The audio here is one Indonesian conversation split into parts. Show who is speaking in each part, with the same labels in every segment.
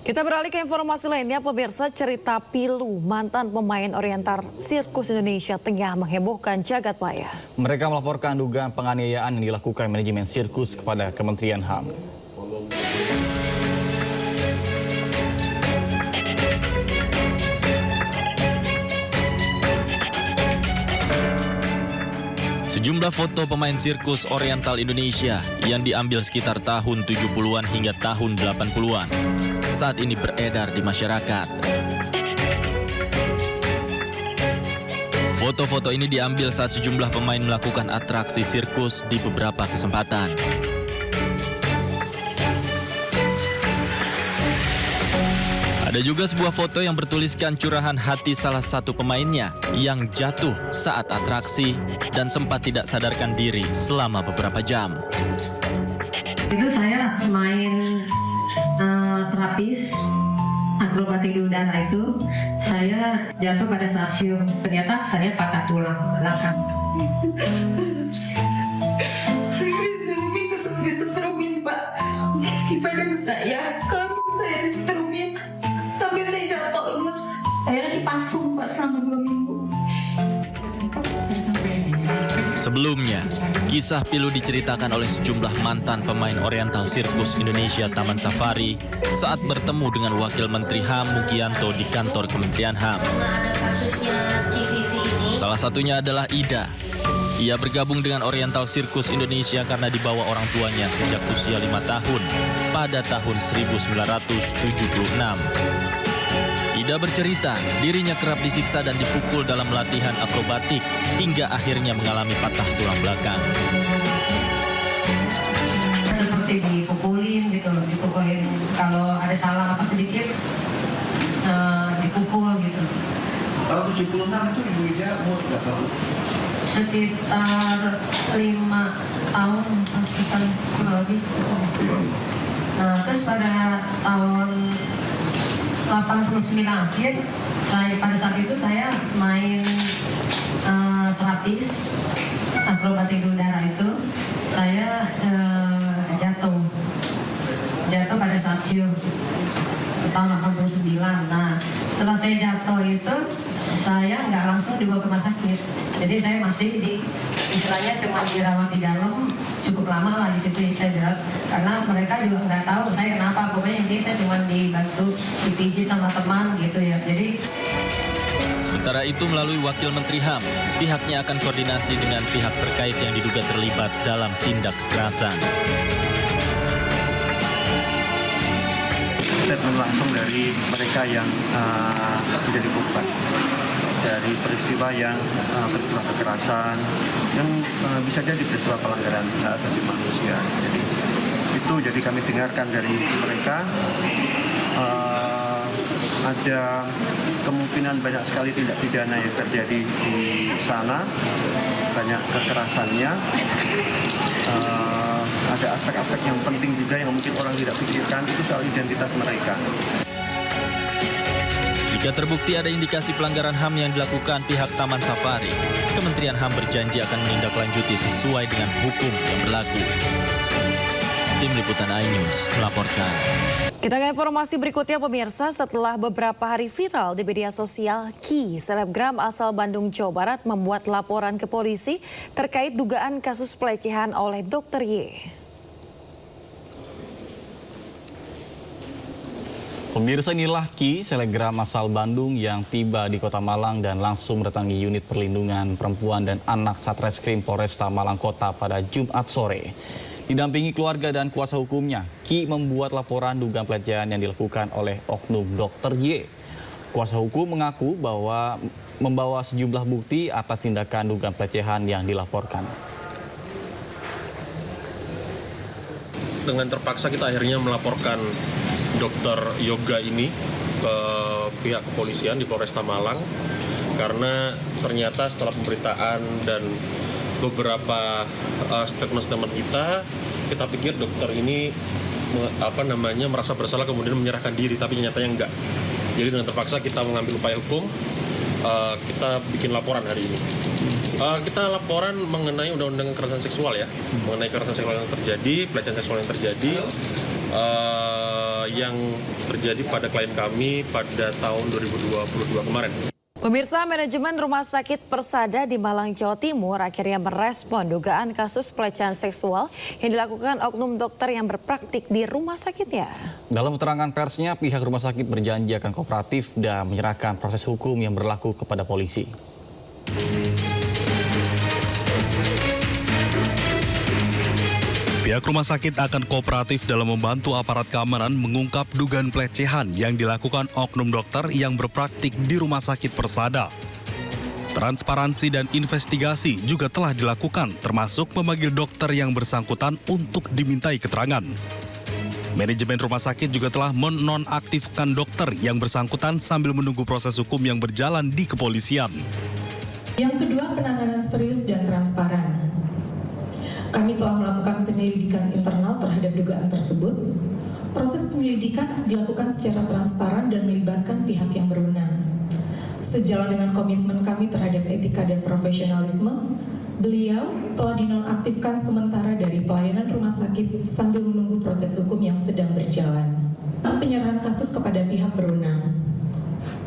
Speaker 1: Kita beralih ke informasi lainnya, pemirsa. Cerita pilu mantan pemain oriental sirkus Indonesia tengah menghebohkan jagat maya.
Speaker 2: Mereka melaporkan dugaan penganiayaan yang dilakukan manajemen sirkus kepada Kementerian HAM.
Speaker 3: Sejumlah foto pemain sirkus oriental Indonesia yang diambil sekitar tahun 70-an hingga tahun 80-an saat ini beredar di masyarakat. Foto-foto ini diambil saat sejumlah pemain melakukan atraksi sirkus di beberapa kesempatan. Ada juga sebuah foto yang bertuliskan curahan hati salah satu pemainnya yang jatuh saat atraksi dan sempat tidak sadarkan diri selama beberapa jam.
Speaker 4: Itu saya main terapis akrobatik di udara itu, saya jatuh pada saat siung. Ternyata saya patah tulang belakang.
Speaker 5: Saya disetrumin, Pak. Di badan saya, kalau saya disetrumin sampai saya jatuh lemes. Akhirnya dipasung, Pak, selama 2 minggu.
Speaker 3: Sebelumnya, kisah pilu diceritakan oleh sejumlah mantan pemain oriental sirkus Indonesia Taman Safari saat bertemu dengan Wakil Menteri HAM Mugianto di kantor Kementerian HAM. Salah satunya adalah Ida. Ia bergabung dengan Oriental Sirkus Indonesia karena dibawa orang tuanya sejak usia 5 tahun pada tahun 1976. Ida bercerita, dirinya kerap disiksa dan dipukul dalam latihan akrobatik hingga akhirnya mengalami patah tulang belakang.
Speaker 4: Seperti dipukulin gitu, dipukulin kalau ada salah apa sedikit dipukul gitu.
Speaker 6: Tahun 76 itu Ibu Ida umur berapa?
Speaker 4: Sekitar 5 tahun, sekitar kurang lebih. Nah, terus pada tahun 89 akhir, pada saat itu saya main terapis akrobatik di udara itu, saya jatuh pada saat siung tahun 89. Nah, setelah saya jatuh itu, saya nggak langsung dibawa ke rumah sakit. Jadi saya masih istilahnya cuma dirawat di dalam, cukup lama lah di situ saya dirawat. Karena mereka juga nggak tahu saya kenapa. Pokoknya intinya saya cuma dibantu, dipijit sama teman gitu ya. Jadi
Speaker 3: Sementara itu melalui Wakil Menteri HAM, pihaknya akan koordinasi dengan pihak terkait yang diduga terlibat dalam tindak kekerasan.
Speaker 6: Statement langsung dari mereka yang menjadi korban dari peristiwa peristiwa kekerasan yang bisa jadi peristiwa pelanggaran hak asasi manusia. Jadi kami dengarkan dari mereka ada kemungkinan banyak sekali tindak pidana yang terjadi di sana, banyak kekerasannya. Ada aspek-aspek yang penting juga yang mungkin orang tidak pikirkan, itu soal identitas mereka.
Speaker 3: Jika terbukti ada indikasi pelanggaran HAM yang dilakukan pihak Taman Safari, Kementerian HAM berjanji akan menindaklanjuti sesuai dengan hukum yang berlaku. Tim Liputan iNews melaporkan.
Speaker 1: Kita ke informasi berikutnya, pemirsa. Setelah beberapa hari viral di media sosial, Ki, selebgram asal Bandung, Jawa Barat, membuat laporan ke polisi terkait dugaan kasus pelecehan oleh Dr. Y.
Speaker 2: Pemirsa, inilah Ki, selebgram asal Bandung yang tiba di Kota Malang dan langsung mendatangi unit perlindungan perempuan dan anak Satreskrim Polresta Malang Kota pada Jumat sore. Didampingi keluarga dan kuasa hukumnya, Ki membuat laporan dugaan pelecehan yang dilakukan oleh oknum Dr. Y. Kuasa hukum mengaku bahwa membawa sejumlah bukti atas tindakan dugaan pelecehan yang dilaporkan.
Speaker 7: Dengan terpaksa kita akhirnya melaporkan dokter yoga ini ke pihak kepolisian di Polresta Malang karena ternyata setelah pemberitaan dan beberapa statement-statement kita pikir dokter ini merasa bersalah kemudian menyerahkan diri, tapi nyatanya enggak. Jadi dengan terpaksa kita mengambil upaya hukum, kita bikin laporan hari ini. Kita laporan mengenai undang-undang kekerasan seksual ya, mengenai kekerasan seksual yang terjadi, pelecehan seksual yang terjadi, yang terjadi pada klien kami pada tahun 2022 kemarin.
Speaker 1: Pemirsa, manajemen Rumah Sakit Persada di Malang, Jawa Timur akhirnya merespon dugaan kasus pelecehan seksual yang dilakukan oknum dokter yang berpraktik di rumah sakitnya.
Speaker 2: Dalam keterangan persnya, pihak rumah sakit berjanji akan kooperatif dan menyerahkan proses hukum yang berlaku kepada polisi.
Speaker 8: Pihak rumah sakit akan kooperatif dalam membantu aparat keamanan mengungkap dugaan pelecehan yang dilakukan oknum dokter yang berpraktik di Rumah Sakit Persada. Transparansi dan investigasi juga telah dilakukan, termasuk memanggil dokter yang bersangkutan untuk dimintai keterangan. Manajemen rumah sakit juga telah menonaktifkan dokter yang bersangkutan sambil menunggu proses hukum yang berjalan di kepolisian.
Speaker 9: Yang kedua, penanganan serius dan transparan. Kami telah melakukan penyelidikan internal terhadap dugaan tersebut. Proses penyelidikan dilakukan secara transparan dan melibatkan pihak yang berwenang. Sejalan dengan komitmen kami terhadap etika dan profesionalisme, beliau telah dinonaktifkan sementara dari pelayanan rumah sakit sambil menunggu proses hukum yang sedang berjalan. Penyerahan kasus kepada pihak berwenang.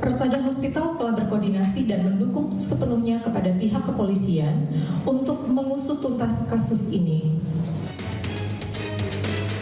Speaker 9: Persada Hospital telah berkoordinasi dan mendukung sepenuhnya kepada pihak kepolisian untuk mengusut tuntas kasus ini.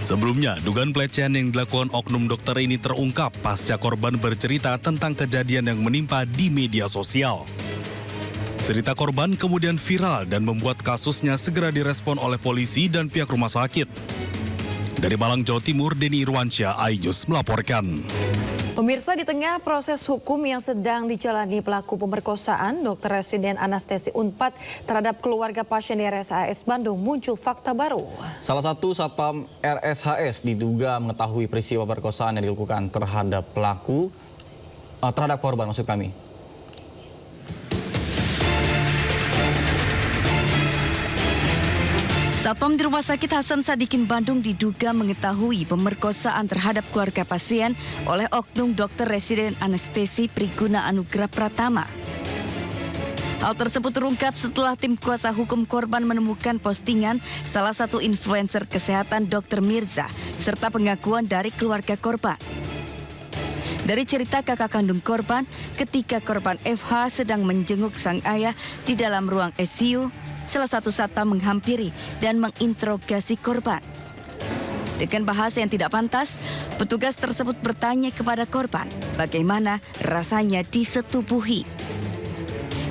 Speaker 8: Sebelumnya, dugaan pelecehan yang dilakukan oknum dokter ini terungkap pasca korban bercerita tentang kejadian yang menimpa di media sosial. Cerita korban kemudian viral dan membuat kasusnya segera direspon oleh polisi dan pihak rumah sakit. Dari Malang, Jawa Timur, Denny Irwansyah, iNews melaporkan.
Speaker 1: Pemirsa, di tengah proses hukum yang sedang dijalani pelaku pemerkosaan, Dr. Residen Anestesi Unpad terhadap keluarga pasien di RSHS Bandung muncul fakta baru.
Speaker 2: Salah satu satpam RSHS diduga mengetahui peristiwa perkosaan yang dilakukan terhadap korban maksud kami.
Speaker 10: Satpam di Rumah Sakit Hasan Sadikin Bandung diduga mengetahui pemerkosaan terhadap keluarga pasien oleh oknum Dr. Residen Anestesi Priguna Anugrah Pratama. Hal tersebut terungkap setelah tim kuasa hukum korban menemukan postingan salah satu influencer kesehatan Dr. Mirza serta pengakuan dari keluarga korban. Dari cerita kakak kandung korban, ketika korban FH sedang menjenguk sang ayah di dalam ruang ICU, salah satu satpam menghampiri dan menginterogasi korban. Dengan bahasa yang tidak pantas, petugas tersebut bertanya kepada korban bagaimana rasanya disetubuhi.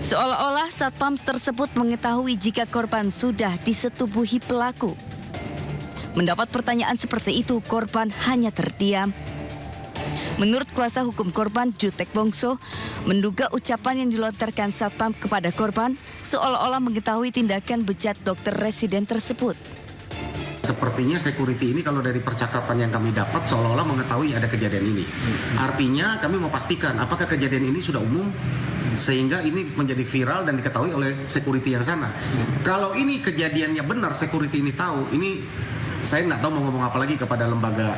Speaker 10: Seolah-olah satpam tersebut mengetahui jika korban sudah disetubuhi pelaku. Mendapat pertanyaan seperti itu, korban hanya terdiam. Menurut kuasa hukum korban, Jutek Bongso, menduga ucapan yang dilontarkan satpam kepada korban seolah-olah mengetahui tindakan bejat dokter residen tersebut.
Speaker 11: Sepertinya security ini kalau dari percakapan yang kami dapat seolah-olah mengetahui ada kejadian ini. Artinya kami mau pastikan apakah kejadian ini sudah umum sehingga ini menjadi viral dan diketahui oleh security yang sana. Kalau ini kejadiannya benar, security ini tahu, ini saya nggak tahu mau ngomong apa lagi kepada lembaga.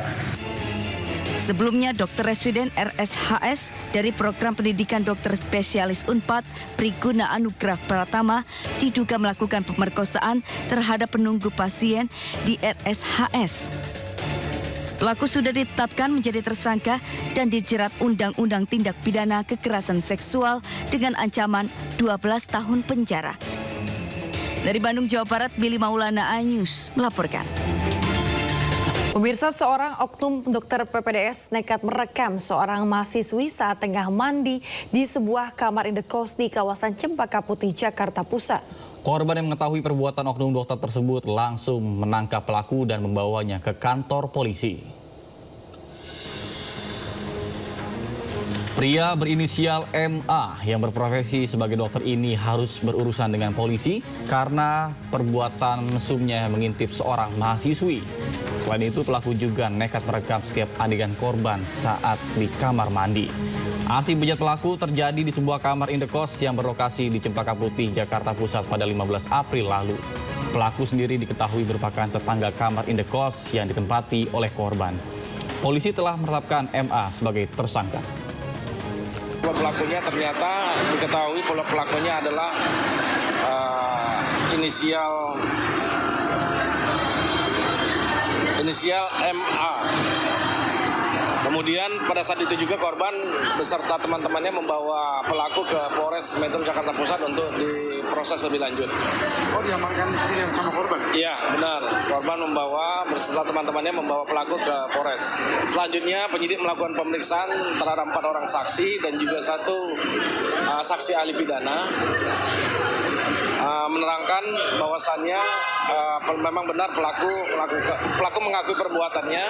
Speaker 10: Sebelumnya, Dr. Residen RSHS dari Program Pendidikan Dokter Spesialis Unpad Priguna Anugrah Pratama diduga melakukan pemerkosaan terhadap penunggu pasien di RSHS. Pelaku sudah ditetapkan menjadi tersangka dan dijerat Undang-Undang Tindak Pidana Kekerasan Seksual dengan ancaman 12 tahun penjara. Dari Bandung, Jawa Barat, Billy Maulana, iNews melaporkan.
Speaker 1: Pemirsa, seorang oknum dokter PPDS nekat merekam seorang mahasiswi saat tengah mandi di sebuah kamar indekos di kawasan Cempaka Putih, Jakarta Pusat.
Speaker 2: Korban yang mengetahui perbuatan oknum dokter tersebut langsung menangkap pelaku dan membawanya ke kantor polisi. Pria berinisial MA yang berprofesi sebagai dokter ini harus berurusan dengan polisi karena perbuatan mesumnya mengintip seorang mahasiswi. Selain itu, pelaku juga nekat merekam setiap adegan korban saat di kamar mandi. Aksi bejat pelaku terjadi di sebuah kamar indekos yang berlokasi di Cempaka Putih, Jakarta Pusat pada 15 April lalu. Pelaku sendiri diketahui merupakan tetangga kamar indekos yang ditempati oleh korban. Polisi telah menetapkan MA sebagai tersangka.
Speaker 12: Pelakunya ternyata diketahui pelakunya adalah inisial inisial MA. Kemudian pada saat itu juga korban beserta teman-temannya membawa pelaku ke Polres Metro Jakarta Pusat untuk diproses lebih lanjut.
Speaker 6: Oh, diamankan sendiri sama korban?
Speaker 12: Iya, benar. Korban membawa beserta teman-temannya membawa pelaku ke Polres. Selanjutnya penyidik melakukan pemeriksaan terhadap 4 orang saksi dan juga 1 saksi ahli pidana. Menerangkan bahwasannya memang benar pelaku mengakui perbuatannya